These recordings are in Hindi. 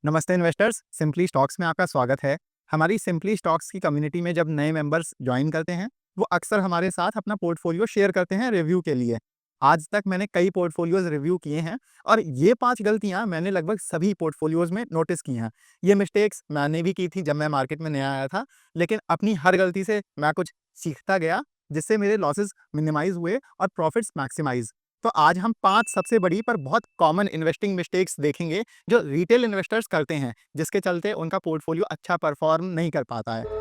नमस्ते इन्वेस्टर्स, सिंपली स्टॉक्स में आपका स्वागत है। हमारी सिंपली स्टॉक्स की कम्युनिटी में जब नए मेंबर्स ज्वाइन करते हैं, वो अक्सर हमारे साथ अपना पोर्टफोलियो शेयर करते हैं रिव्यू के लिए। आज तक मैंने कई पोर्टफोलियोज रिव्यू किए हैं और ये 5 गलतियां मैंने लगभग सभी पोर्टफोलियोज में नोटिस की हैं। ये मिस्टेक्स मैंने भी की थी जब मैं मार्केट में नया आया था, लेकिन अपनी हर गलती से मैं कुछ सीखता गया, जिससे मेरे लॉसेस मिनिमाइज हुए और प्रॉफिट्स मैक्सिमाइज। तो आज हम 5 सबसे बड़ी पर बहुत कॉमन इन्वेस्टिंग मिस्टेक्स देखेंगे जो रिटेल इन्वेस्टर्स करते हैं, जिसके चलते उनका पोर्टफोलियो अच्छा परफॉर्म नहीं कर पाता है।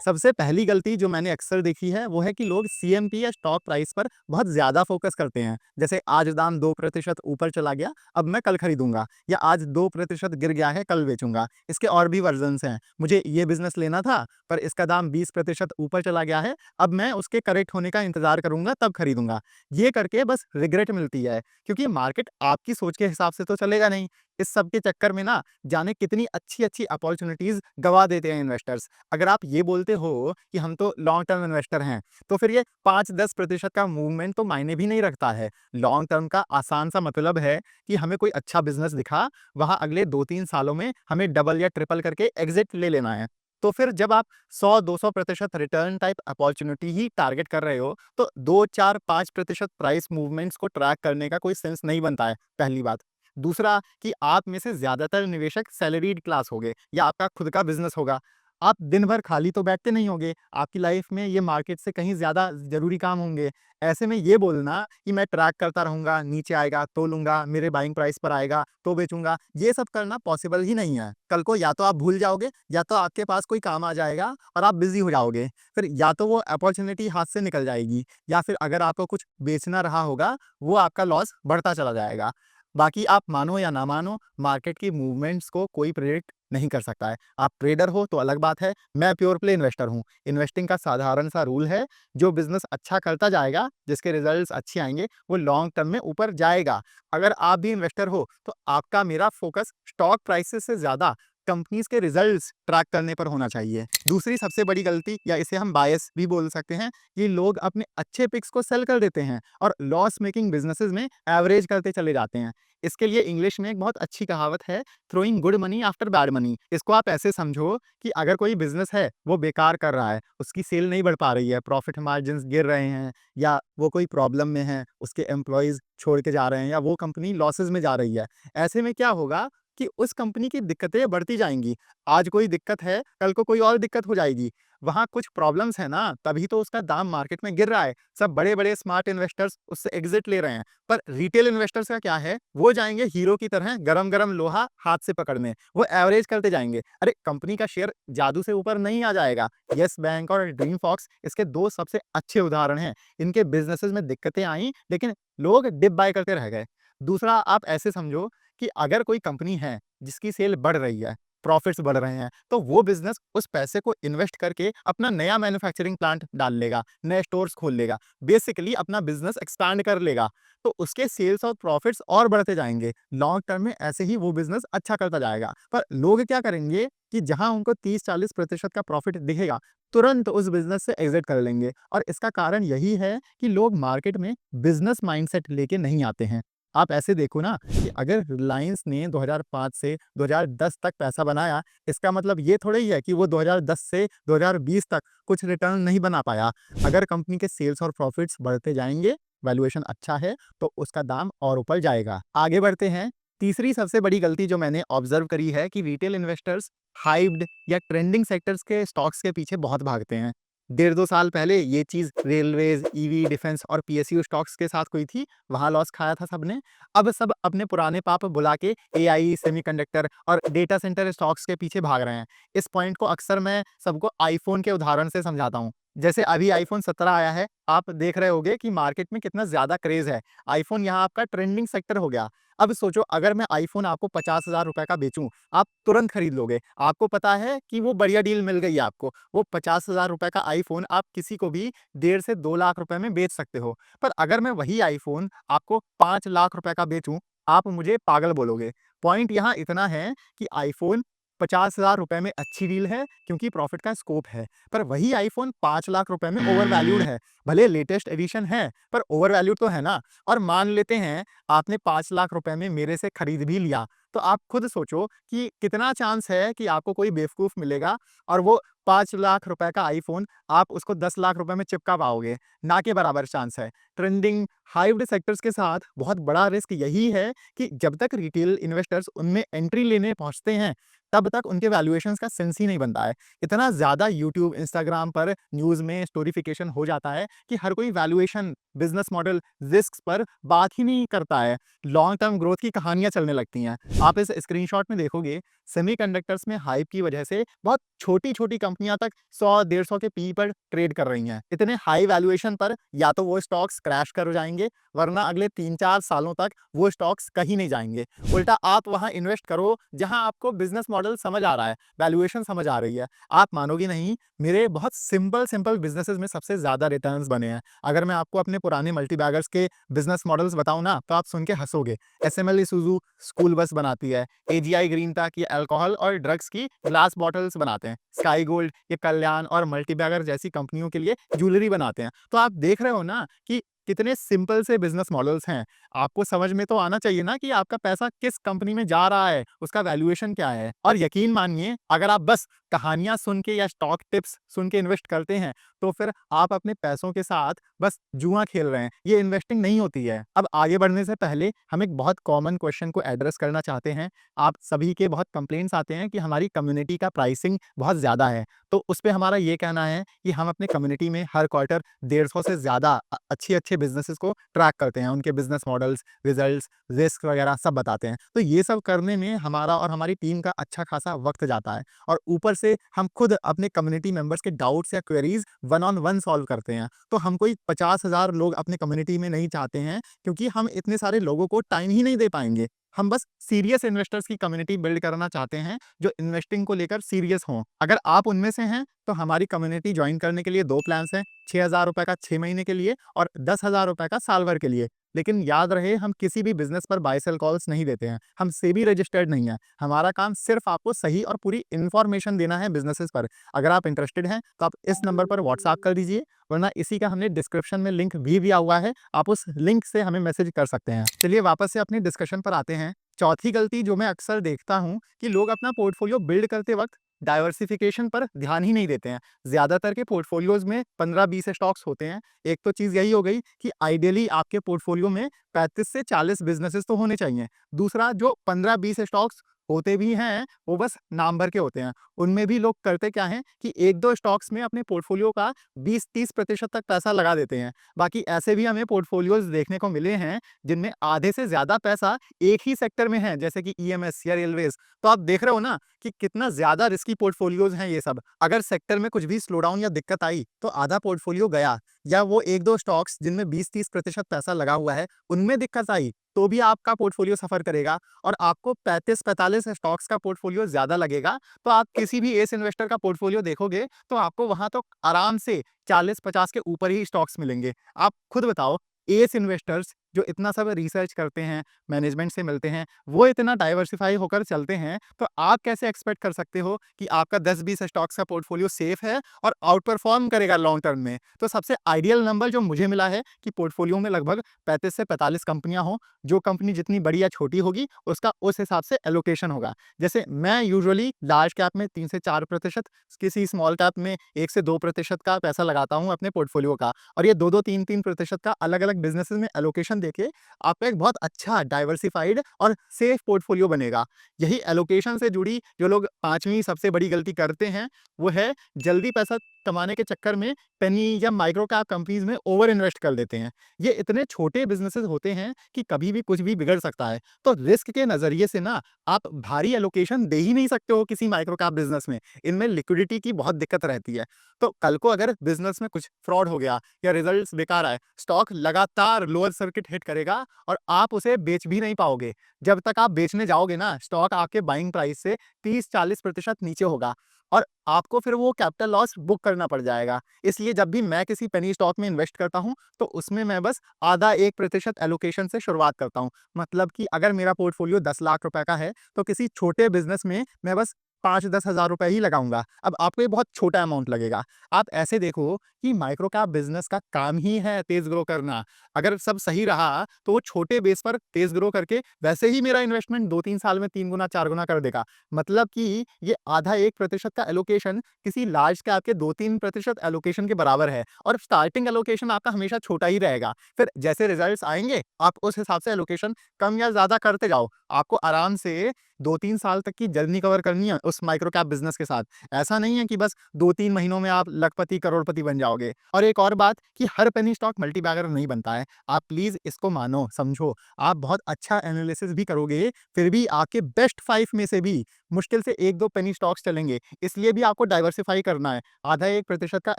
सबसे पहली गलती जो मैंने अक्सर देखी है वो है कि लोग सीएमपी या स्टॉक प्राइस पर बहुत ज़्यादा फोकस करते हैं। जैसे आज दाम 2% ऊपर चला गया, अब मैं कल खरीदूंगा, या आज 2% गिर गया है, कल बेचूंगा। इसके और भी वर्जन्स हैं। मुझे ये बिजनेस लेना था पर इसका दाम 20% ऊपर चला गया है, अब मैं उसके करेक्ट होने का इंतजार करूंगा तब खरीदूंगा। ये करके बस रिग्रेट मिलती है, क्योंकि मार्केट आपकी सोच के हिसाब से तो चलेगा नहीं। इस सब के चक्कर में ना जाने कितनी अच्छी अच्छी अपॉर्चुनिटीज गवा देते हैं इन्वेस्टर्स। अगर आप ये बोलते हो कि हम तो लॉन्ग टर्म इन्वेस्टर हैं, तो फिर ये 5-10% का मूवमेंट तो मायने भी नहीं रखता है। लॉन्ग टर्म का आसान सा मतलब है कि हमें कोई अच्छा बिजनेस दिखा, वहां अगले 2-3 सालों में हमें डबल या ट्रिपल करके एग्जिट ले लेना है। तो फिर जब आप 100-200% रिटर्न टाइप अपॉर्चुनिटी ही टारगेट कर रहे हो, तो 2-4-5% प्राइस मूवमेंट्स को ट्रैक करने का कोई सेंस नहीं बनता है, पहली बात। दूसरा कि आप में से ज्यादातर निवेशक सैलरीड क्लास होंगे या आपका खुद का बिजनेस होगा। आप दिन भर खाली तो बैठते नहीं होंगे, आपकी लाइफ में ये मार्केट से कहीं ज़्यादा ज़रूरी काम होंगे। ऐसे में ये बोलना कि मैं ट्रैक करता रहूँगा, नीचे आएगा तो लूँगा, मेरे बाइंग प्राइस पर आएगा तो बेचूँगा, ये सब करना पॉसिबल ही नहीं है। कल को या तो आप भूल जाओगे, या तो आपके पास कोई काम आ जाएगा और आप बिज़ी हो जाओगे। फिर या तो वो अपॉर्च्युनिटी हाथ से निकल जाएगी, या फिर अगर आपको कुछ बेचना रहा होगा, वो आपका लॉस बढ़ता चला जाएगा। बाकी आप मानो या ना मानो, मार्केट की मूवमेंट्स को कोई प्रेडिक्ट नहीं कर सकता है। आप ट्रेडर हो तो अलग बात है, मैं प्योर प्ले इन्वेस्टर हूँ। इन्वेस्टिंग का साधारण सा रूल है, जो बिजनेस अच्छा करता जाएगा, जिसके रिजल्ट्स अच्छे आएंगे, वो लॉन्ग टर्म में ऊपर जाएगा। अगर आप भी इन्वेस्टर हो तो आपका मेरा फोकस स्टॉक प्राइसेस से ज्यादा कंपनीज के रिजल्ट्स ट्रैक करने पर होना चाहिए। दूसरी सबसे बड़ी गलती, या इसे हम बायस भी बोल सकते हैं, कि लोग अपने अच्छे पिक्स को सेल कर देते हैं और लॉस मेकिंग बिजनेसेस में एवरेज करते चले जाते हैं। इसके लिए इंग्लिश में एक बहुत अच्छी कहावत है, throwing good money after bad money. इसको आप ऐसे समझो कि अगर कोई बिजनेस है वो बेकार कर रहा है, उसकी सेल नहीं बढ़ पा रही है, प्रॉफिट मार्जिन्स गिर रहे हैं, या वो कोई प्रॉब्लम में है, उसके एम्प्लॉयज छोड़ के जा रहे हैं, या वो कंपनी लॉसेज में जा रही है। ऐसे में क्या होगा कि उस कंपनी की दिक्कतें बढ़ती जाएंगी। आज कोई दिक्कत है, कल को कोई और दिक्कत हो जाएगी। वहां कुछ प्रॉब्लम्स है ना, तभी तो उसका दाम मार्केट में गिर रहा है। सब बड़े बड़े स्मार्ट इन्वेस्टर्स उससे एग्जिट ले रहे हैं। पर रिटेल इन्वेस्टर्स का क्या है, वो जाएंगे हीरो की तरह गरम गरम लोहा हाथ से पकड़ने, वो एवरेज करते जाएंगे। अरे कंपनी का शेयर जादू से ऊपर नहीं आ जाएगा। यस बैंक और ड्रीम फॉक्स इसके दो सबसे अच्छे उदाहरण हैं। इनके बिजनेसेस में दिक्कतें आई, लेकिन लोग डिप बाय करते रह गए। दूसरा, आप ऐसे समझो कि अगर कोई कंपनी है जिसकी सेल बढ़ रही है, प्रॉफिट्स बढ़ रहे हैं, तो वो बिजनेस उस पैसे को इन्वेस्ट करके अपना नया मैन्युफैक्चरिंग प्लांट डाल लेगा, नए स्टोर्स खोल लेगा, बेसिकली अपना बिजनेस एक्सपैंड कर लेगा। तो उसके सेल्स और प्रॉफिट्स और बढ़ते जाएंगे। लॉन्ग टर्म में ऐसे ही वो बिजनेस अच्छा करता जाएगा। पर लोग क्या करेंगे कि जहां उनको 30-40% का प्रॉफिट दिखेगा, तुरंत उस बिजनेस से एग्जिट कर लेंगे। और इसका कारण यही है कि लोग मार्केट में बिजनेस माइंडसेट लेके नहीं आते हैं। आप ऐसे देखो ना कि अगर रिलायंस ने 2005 से 2010 तक पैसा बनाया, इसका मतलब ये थोड़ा ही है कि वो 2010 से 2020 तक कुछ रिटर्न नहीं बना पाया। अगर कंपनी के सेल्स और प्रॉफिट्स बढ़ते जाएंगे, वैल्यूएशन अच्छा है, तो उसका दाम और ऊपर जाएगा। आगे बढ़ते हैं। तीसरी सबसे बड़ी गलती जो मैंने ऑब्जर्व करी है कि रिटेल इन्वेस्टर्स हाइप्ड या ट्रेंडिंग सेक्टर्स के स्टॉक्स के पीछे बहुत भागते हैं। 1.5-2 साल पहले ये चीज रेलवेज, ईवी, डिफेंस और पीएसयू स्टॉक्स के साथ हुई थी। वहां लॉस खाया था सबने। अब सब अपने पुराने पाप बुला के एआई, सेमीकंडक्टर और डेटा सेंटर स्टॉक्स के पीछे भाग रहे हैं। इस पॉइंट को अक्सर मैं सबको आईफोन के उदाहरण से समझाता हूँ। जैसे अभी आईफोन 17 आया है, आप देख रहे होगे कि मार्केट में कितना ज्यादा क्रेज है। आईफोन यहाँ आपका ट्रेंडिंग सेक्टर हो गया। अब सोचो, अगर मैं आईफोन आपको 50,000 रुपए का बेचूं, आप तुरंत खरीद लोगे। आपको पता है कि वो बढ़िया डील मिल गई है आपको। वो 50,000 रुपए का आईफोन आप किसी को भी 1.5 से 2 लाख रुपए में बेच सकते हो। पर अगर मैं वही आईफोन आपको 5 लाख रुपए का बेचूं, आप मुझे पागल बोलोगे। पॉइंट यहाँ इतना है कि आईफोन ₹50,000 में अच्छी डील है क्योंकि प्रॉफिट का स्कोप है। पर वही आईफ़ोन ₹5,00,000 में ओवर वैल्यूड है। भले लेटेस्ट एडिशन है, पर ओवर वैल्यूड तो है ना। और मान लेते हैं आपने ₹5,00,000 में मेरे से खरीद भी लिया, तो आप खुद सोचो कि कितना चांस है कि आपको कोई बेवकूफ़ मिलेगा और वो ₹5,00,000 का आईफ़ोन आप उसको ₹10,00,000 में चिपका पाओगे, ना के बराबर चांस है। ट्रेंडिंग हाइप्ड सेक्टर्स के साथ बहुत बड़ा रिस्क यही है कि जब तक रिटेल इन्वेस्टर्स उनमें एंट्री लेने पहुँचते हैं, तब तक उनके वैल्यूएशंस का सेंस ही नहीं बनता है। इतना ज़्यादा यूट्यूब, इंस्टाग्राम पर न्यूज़ में स्टोरिफिकेशन हो जाता है कि हर कोई वैल्यूएशन, बिज़नेस मॉडल, रिस्क्स पर बात ही नहीं करता है। लॉन्ग टर्म ग्रोथ की कहानियाँ चलने लगती हैं। आप इस स्क्रीनशॉट में देखोगे, सेमीकंडक्टर्स में हाइप की वजह से बहुत छोटी-छोटी कंपनियाँ तक 100, 150 के पी पर ट्रेड कर रही हैं। इतने हाई वैल्यूएशन पर या तो वो स्टॉक्स क्रैश कर जाएँगे, वरना अगले 3-4 सालों तक वो स्टॉक्स कहीं नहीं जाएँगे। उल्टा आप वहाँ इन्वेस्ट करो जहाँ आपको बिज़नेस मॉडल समझ आ रहा है, वैल्यूएशन समझ आ रही है। आप मानोगे नहीं, मेरे बहुत सिंपल बिज़नेसेस में सबसे ज़्यादा रिटर्न्स बने हैं। अगर मैं आपको अपने पुराने मल्टीबैगर्स के बिज़नेस मॉडल्स बताऊँ ना, तो आप सुन के हँसोगे। एसएमएल ईसुज़ू स्कूल बस बनाती है, एजीआई ग्रीनटैक ये अल्कोहल और ड्रग्स की ग्लास बॉटल्स बनाते हैं, स्काई गोल्ड ये कल्याण और मल्टीबैगर जैसी कंपनियों के लिए ज्वेलरी बनाते हैं। तो आप देख रहे हो ना कि कितने सिंपल से बिज़नेस मॉडल्स हैं। आपको समझ में तो आना चाहिए ना कि आपका पैसा किस कंपनी में जा रहा है, उसका वैल्यूएशन क्या है। और यकीन मानिए, अगर आप बस कहानियाँ सुन के या स्टॉक टिप्स सुन के इन्वेस्ट करते हैं, तो फिर आप अपने पैसों के साथ बस जुआ खेल रहे हैं। ये इन्वेस्टिंग नहीं होती है। अब आगे बढ़ने से पहले हम एक बहुत कॉमन क्वेश्चन को एड्रेस करना चाहते हैं। आप सभी के बहुत कंप्लेंट्स आते हैं कि हमारी कम्युनिटी का प्राइसिंग बहुत ज़्यादा है। तो उस पे हमारा ये कहना है कि हम अपने कम्युनिटी में हर क्वार्टर 150 से ज़्यादा अच्छे-अच्छे बिज़नेसेस को ट्रैक करते हैं। उनके बिज़नेस मॉडल्स, रिजल्ट्स, रिस्क वगैरह सब बताते हैं। तो ये सब करने में हमारा और हमारी टीम का अच्छा खासा वक़्त जाता है और ऊपर से हम खुद अपने कम्युनिटी मेंबर्स के डाउट्स या queries one on one solve करते हैं। तो हम कोई 50,000 लोग अपने कम्युनिटी में नहीं चाहते हैं, क्योंकि हम इतने सारे लोगों को टाइम ही नहीं दे पाएँगे। हम बस सीरियस इन्वेस्टर्स की कम्युनिटी बिल्ड करना चाहते हैं, जो इन्वेस्टिंग को लेकर सीरियस हों। अगर आप उनमें से हैं, तो हमारी कम्युनिटी जॉइन करने के लिए 2 प्लान्स हैं, ₹6,000 का 6 महीने के लिए और ₹10,000 का साल भर के लिए। लेकिन याद रहे, हम किसी भी बिज़नेस पर बाय सेल कॉल्स नहीं देते हैं। हम सेबी रजिस्टर्ड नहीं हैं। हमारा काम सिर्फ़ आपको सही और पूरी इन्फॉर्मेशन देना है बिज़नेसेस पर। अगर आप इंटरेस्टेड हैं, तो आप इस नंबर पर व्हाट्सएप कर दीजिए, वरना इसी का हमने डिस्क्रिप्शन में लिंक भी दिया हुआ है। आप उस लिंक से हमें मैसेज कर सकते हैं। चलिए वापस से अपनी डिस्कशन पर आते हैं। चौथी गलती जो मैं अक्सर देखता हूँ कि लोग अपना पोर्टफोलियो बिल्ड करते वक़्त डाइवर्सिफिकेशन पर ध्यान ही नहीं देते हैं। ज़्यादातर के पोर्टफोलियोज़ में 15-20 स्टॉक्स होते हैं। एक तो चीज़ यही हो गई कि आइडियली आपके पोर्टफोलियो में 35 से 40 बिज़नेसेस तो होने चाहिए। दूसरा, जो 15-20 स्टॉक्स होते भी हैं, वो बस नाम भर के होते हैं। उनमें भी लोग करते क्या हैं कि 1-2 स्टॉक्स में अपने पोर्टफोलियो का 20-30% तक पैसा लगा देते हैं। बाकी ऐसे भी हमें पोर्टफोलियोज़ देखने को मिले हैं, जिनमें आधे से ज़्यादा पैसा एक ही सेक्टर में है, जैसे कि ईएमएस या रेलवेज़। तो आप देख रहे हो ना कि कितना ज़्यादा रिस्की पोर्टफोलियोज़ हैं ये सब। अगर सेक्टर में कुछ भी स्लोडाउन या दिक्कत आई, तो आधा पोर्टफोलियो गया। या वो 1-2 स्टॉक्स जिनमें 20-30% पैसा लगा हुआ है, उनमें दिक्कत आई, तो भी आपका पोर्टफोलियो सफ़र करेगा। और आपको 35-45 स्टॉक्स का पोर्टफोलियो ज़्यादा लगेगा, तो आप किसी भी एस इन्वेस्टर का पोर्टफोलियो देखोगे, तो आपको वहाँ तो आराम से 40-50 के ऊपर ही स्टॉक्स मिलेंगे। आप खुद बताओ, एस इन्वेस्टर्स जो इतना सब रिसर्च करते हैं, मैनेजमेंट से मिलते हैं, वो इतना डाइवर्सिफ़ाई होकर चलते हैं, तो आप कैसे एक्सपेक्ट कर सकते हो कि आपका 10-20 स्टॉक्स का पोर्टफोलियो सेफ है और आउट परफ़ॉर्म करेगा लॉन्ग टर्म में? तो सबसे आइडियल नंबर जो मुझे मिला है कि पोर्टफोलियो में लगभग 35 से 45 कंपनियाँ हों। जो कंपनी जितनी बड़ी या छोटी होगी, उसका उस हिसाब से एलोकेशन होगा। जैसे मैं यूजुअली लार्ज कैप में 3 से 4%, किसी स्मॉल कैप में 1 से 2% का पैसा लगाता हूँ अपने पोर्टफोलियो का। और ये 2-2, 3-3% का अलग-अलग बिज़नेसेस में एलोकेशन देके आपका एक बहुत अच्छा डाइवर्सिफाइड और सेफ पोर्टफोलियो बनेगा। यही एलोकेशन से जुड़ी जो लोग 5वीं सबसे बड़ी गलती करते हैं, वो है जल्दी पैसा कमाने के चक्कर में पेनी या माइक्रो कैप कंपनीज़ में ओवर इन्वेस्ट कर देते हैं। ये इतने छोटे बिज़नेसेस होते हैं कि कभी भी कुछ भी बिगड़ सकता है। तो रिस्क के नज़रिए से ना, आप भारी एलोकेशन दे ही नहीं सकते हो किसी माइक्रो कैप बिज़नेस में। इनमें लिक्विडिटी की बहुत दिक्कत रहती है। तो कल को अगर बिज़नेस में कुछ फ्रॉड हो गया या रिजल्ट्स बेकार आए, स्टॉक लगातार लोअर सर्किट हिट करेगा और आप उसे बेच भी नहीं पाओगे। जब तक आप बेचने जाओगे ना, स्टॉक आपके बाइंग प्राइस से 30-40% नीचे होगा और आपको फिर वो कैपिटल लॉस बुक करना पड़ जाएगा। इसलिए जब भी मैं किसी पेनी स्टॉक में इन्वेस्ट करता हूँ, तो उसमें मैं बस आधा 1% एलोकेशन से शुरुआत करता हूँ। मतलब कि अगर मेरा पोर्टफोलियो ₹10,00,000 का है, तो किसी छोटे बिज़नेस में मैं बस 5-10 हज़ार रुपए ही लगाऊँगा। अब आपको ये बहुत छोटा अमाउंट लगेगा। आप ऐसे देखो कि माइक्रो कैप बिज़नेस का काम ही है तेज़ ग्रो करना। अगर सब सही रहा, तो वो छोटे बेस पर तेज़ ग्रो करके वैसे ही मेरा इन्वेस्टमेंट 2-3 साल में 3 गुना, 4 गुना कर देगा। मतलब कि ये आधा 1% का एलोकेशन किसी लार्ज कैप के 2-3% एलोकेशन के बराबर है और स्टार्टिंग एलोकेशन आपका हमेशा छोटा ही रहेगा। फिर जैसे रिज़ल्ट्स आएँगे, आप उस हिसाब से एलोकेशन कम या ज़्यादा करते जाओ। आपको आराम से 2-3 साल तक की जर्नी कवर करनी है उस माइक्रो कैप बिज़नेस के साथ। ऐसा नहीं है कि बस 2-3 महीनों में आप लखपति, करोड़पति बन जाओगे। और एक और बात कि हर पेनी स्टॉक मल्टीबैगर नहीं बनता है। आप प्लीज़ इसको मानो, समझो। आप बहुत अच्छा एनालिसिस भी करोगे, फिर भी आपके बेस्ट 5 में से भी मुश्किल से 1-2 पेनी स्टॉक्स चलेंगे। इसलिए भी आपको डाइवर्सिफ़ाई करना है। आधा 1% का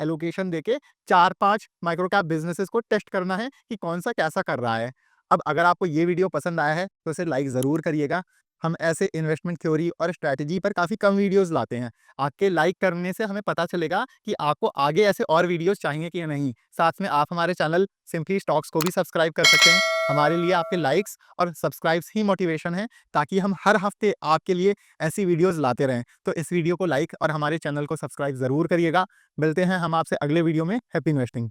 एलोकेशन देके 4-5 माइक्रो कैप बिज़नेसेस को टेस्ट करना है कि कौन-सा कैसा कर रहा है। अब अगर आपको ये वीडियो पसंद आया है, तो इसे लाइक ज़रूर करिएगा। हम ऐसे इन्वेस्टमेंट थ्योरी और स्ट्रैटेजी पर काफ़ी कम वीडियोज़ लाते हैं। आपके लाइक करने से हमें पता चलेगा कि आपको आगे ऐसे और वीडियोज़ चाहिए कि नहीं। साथ में आप हमारे चैनल सिंपली स्टॉक्स को भी सब्सक्राइब कर सकते हैं। हमारे लिए आपके लाइक्स और सब्सक्राइब्स ही मोटिवेशन है, ताकि हम हर हफ्ते आपके लिए ऐसी वीडियोज़ लाते रहें। तो इस वीडियो को लाइक और हमारे चैनल को सब्सक्राइब ज़रूर करिएगा। मिलते हैं हम आपसे अगले वीडियो में। Happy investing.